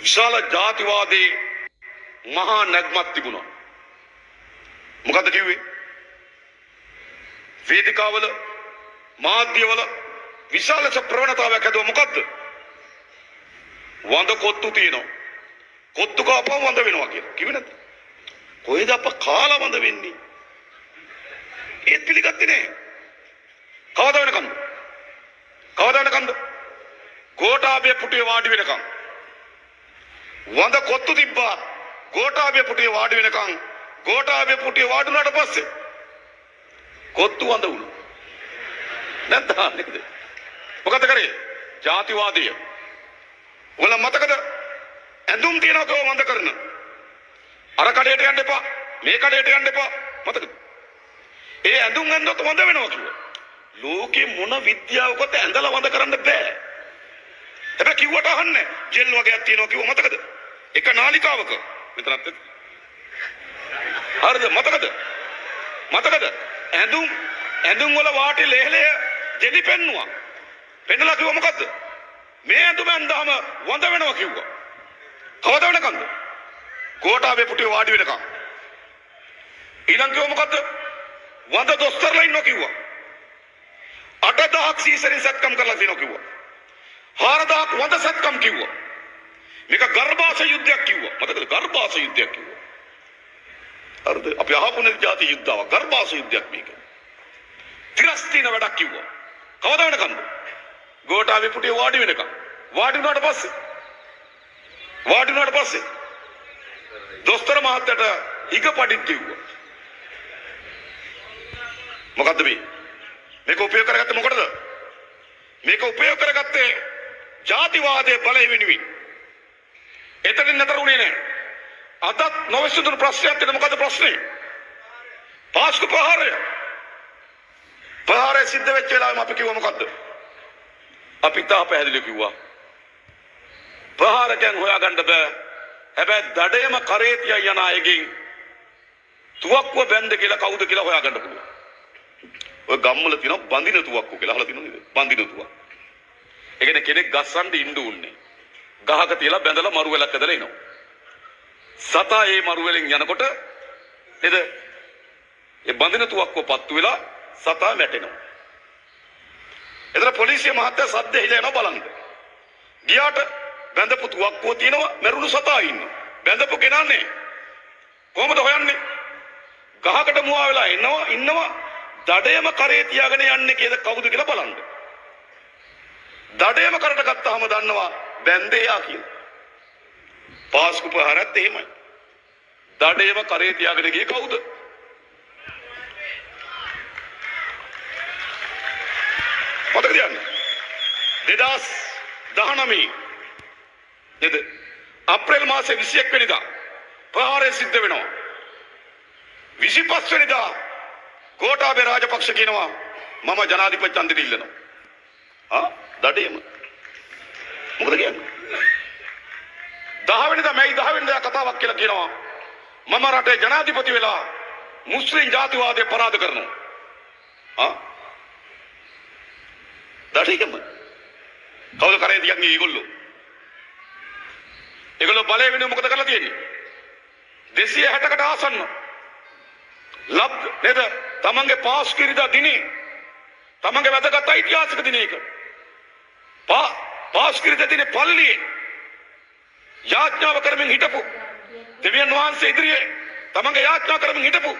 විශාල ජාතිවාදී මහා නැග්මක් තිබුණා. මොකද්ද කිව්වේ? වේදිකාවල මාධ්‍යවල විශාල ප්‍රවණතාවයක් ඇදුවා. මොකද්ද? වඳ කොත්තු තියෙනවා. කොත්තු කාපුවම වඳ වෙනවා කියලා. කිව්වේ නැද්ද? කොහෙද අප කාලා වඳ වෙන්නේ? ඒත් පිළිගත්තේ නෑ. කවදා වෙනකන්ද? කවදා වෙනකන්ද? ගෝඨාභය පුටුවේ වාඩි වෙනකන්. වඳ කොත්තු තිබ්බා. ගෝඨාභය පුටුවේ වාඩි වෙනකන්. ගෝඨාභය පුටුවේ වාඩි වුණාට පස්සේ කොත්තු වඳ වුණා. නැද්ද නේද? මොකද කරේ? ජාතිවාදීය. ඔයාලා මතකද? ඇඳුම් තියනවා කව වඳ කරන. අර කඩේට යන්න එපා. මේ කඩේට යන්න එපා. මතකද? ඒ ඇඳුම් ඇඳුත් වඳ වෙනවා කිව්වා. ලෝකේ මොන විද්‍යාවකද ඇඳලා වඳ කරන්න බෑ. හැබැයි කිව්වට අහන්නේ ජෙල් වගේක් තියෙනවා කිව්ව මතකද? එක නාලිකාවක මෙතනත් හරිද මතකද? මතකද? ඇඳුම් වල වාටි ලේලය ජෙලි පෙන්නුවා. පෙන්නලා කිව්ව මොකද්ද? මේ ඇඳුම ඇඳාම වඳ වෙනවා කිව්වා. කවදා වෙනකන්ද? ගෝඨාභය පුටුවේ වාඩි වෙනකන්. ඊළඟ කිව්ව මොකද්ද? වඳ දොස්තරලා ඉන්නවා කිව්වා. 8000ක් සීසරින් සත්කම් කරලා තියෙනවා කිව්වා. 4000ක් වඳ සත්කම් කිව්වා. මේක ගර්භාෂ යුද්ධයක් කිව්වා. මතකද? ගර්භාෂ යුද්ධයක් කිව්වා. හරිද? අපි අහපුනේ ಜಾති යුද්ධාවක්. ගර්භාෂ යුද්ධයක් මේක. ත්‍රිස්තින වැඩක් කිව්වා. කවදා වෙනකන්ද? ගෝඨාභය පුටුවේ වාඩි වෙනකන්. වාඩි වුණාට පස්සේ දොස්තර මහත්තයට හිග පඩිත් කිව්වා. මොකද්ද මේ? මේක උපයෝග කරගත්තේ මොකටද? මේක උපයෝග කරගත්තේ ජාතිවාදයේ බලය වෙනුවෙන්. එතනින් නතර වුණේ නැහැ. අදත් නොවිසඳුණු ප්‍රශ්නයක් තියෙන මොකද්ද ප්‍රශ්නේ? පාස්කු ප්‍රහාරය. ප්‍රහාරය සිද්ධ වෙච්ච වෙලාවෙම අපි කිව්වා මොකද්ද? අපි තා පැහැදිලි කිව්වා. ප්‍රහාරකයන් හොයාගන්න බෑ. හැබැයි දඩේම කරේ තියා යන අයගෙන් තුවක්කුව බැන්ද කියලා කවුද කියලා හොයාගන්න පුළුවන්. ඔය ගම්වල තියෙන බඳින තුවක්කුව කියලා අහලා තියෙනවද? බඳින තුවක්කුව. ඒ කියන්නේ කෙනෙක් ගස්සන්න ඉන්න උන්නේ. ගහක තියලා බැඳලා මරු වෙලක් ඇදලා එනවා. සතා ඒ මරු වෙලෙන් යනකොට නේද? ඒ බඳින තුවක්කුව පත්තු වෙලා සතා වැටෙනවා. එතන පොලිසිය මහත්තයා සද්ද හිලා යනවා බලන්න. ගියාට බැඳපු තුවක්කුව තියෙනවා මරුණු සතා ඉන්නවා. බැඳපු කෙනානේ. කොහොමද හොයන්නේ? ගහකට මුවා වෙලා ඉන්නවා දඩේම කරේ තියාගෙන යන්නේ කියලා කවුද කියලා බලන්න. දඩේම කරට ගත්තාම දන්නවා බැන්දේ යා කියලා. පාස්කු ප්‍රහාරත් එහෙමයි. දඩේම කරේ තියාගෙන ගියේ කවුද? මතකද යන්නේ? 2019 නේද? අප්‍රේල් මාසේ 21 වෙනිදා ප්‍රහාරය සිද්ධ වෙනවා. 25 වෙනිදා ගෝඨාභය රාජපක්ෂ කියනවා මම ජනාධිපති ඡන්දෙට ඉල්ලනවා. දඩේම. මොකද කියන්නේ? 10 වෙනිදා මැයි 10 වෙනිදා කතාවක් කියලා කියනවා මම රටේ ජනාධිපති වෙලා මුස්ලිම් ජාතිවාදය පරාද කරනවා. දඩේම. කවුද කරේ තියන්නේ ඒගොල්ලෝ? ඒගොල්ලෝ බලය වෙනුවෙන් මොකද කරලා තියෙන්නේ? 260කට ආසන්න ලබ් නේද? තමන්ගේ පාස්කිරිදා දිනේ තමන්ගේ වැදගත් ඓතිහාසික දිනයක පාස්කිරිදා දිනේ පල්ලියේ යාඥාව කරමින් හිටපු දෙවියන් වහන්සේ ඉදිරියේ තමන්ගේ යාඥා කරමින් හිටපු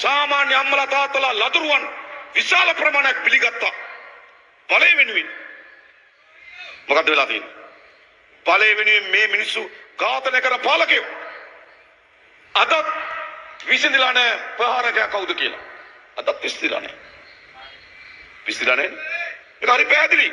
සාමාන්‍ය අම්මලා තාත්තලා ලදරුවන් විශාල ප්‍රමාණයක් පිළිගත්තා. බලය වෙනුවෙන් මොකද වෙලා තියෙන්නේ? බලය වෙනුවෙන් මේ මිනිස්සු ඝාතනය කරන පාලකයෝ අද විසඳලා නැහැ ප්‍රහාරකයා කවුද කියලා. අදත් විසඳලා නැහැ. ඒක හරි පැහැදිලි.